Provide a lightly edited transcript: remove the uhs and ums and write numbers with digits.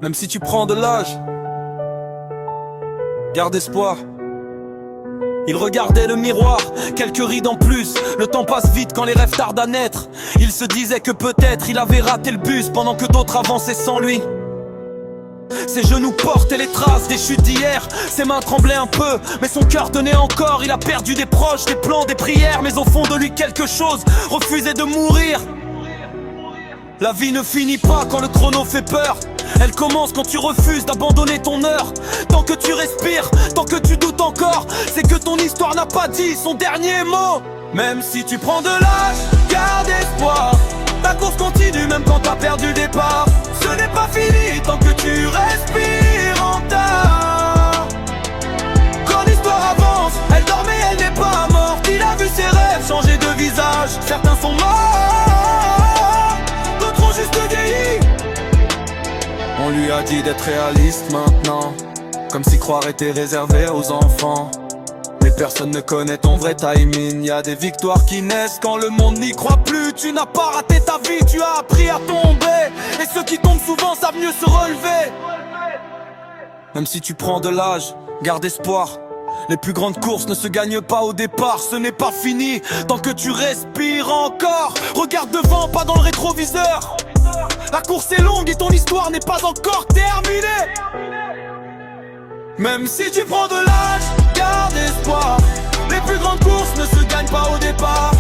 Même si tu prends de l'âge, garde espoir. Il regardait le miroir, quelques rides en plus. Le temps passe vite quand les rêves tardent à naître. Il se disait que peut-être il avait raté le bus pendant que d'autres avançaient sans lui. Ses genoux portaient les traces des chutes d'hier. Ses mains tremblaient un peu, mais son cœur tenait encore. Il a perdu des proches, des plans, des prières. Mais au fond de lui quelque chose refusait de mourir. La vie ne finit pas quand le chrono fait peur. Elle commence quand tu refuses d'abandonner ton heure. Tant que tu respires, tant que tu doutes encore, c'est que ton histoire n'a pas dit son dernier mot. Même si tu prends de l'âge, garde espoir. Ta course continue même quand t'as perdu le départ. Ce n'est pas fini tant que tu respires encore. Quand l'histoire avance, elle dort mais elle n'est pas morte. Il a vu ses rêves changer de visage. Certains sont morts, d'autres ont juste vieilli. On lui a dit d'être réaliste maintenant, comme si croire était réservé aux enfants. Mais personne ne connaît ton vrai timing. Y'a des victoires qui naissent quand le monde n'y croit plus. Tu n'as pas raté ta vie, tu as appris à tomber. Et ceux qui tombent souvent savent mieux se relever. Même si tu prends de l'âge, garde espoir. Les plus grandes courses ne se gagnent pas au départ. Ce n'est pas fini tant que tu respires encore. Regarde devant, pas dans le rétroviseur. La course est longue et ton histoire n'est pas encore terminée. Même si tu prends de l'âge, garde espoir. Les plus grandes courses ne se gagnent pas au départ.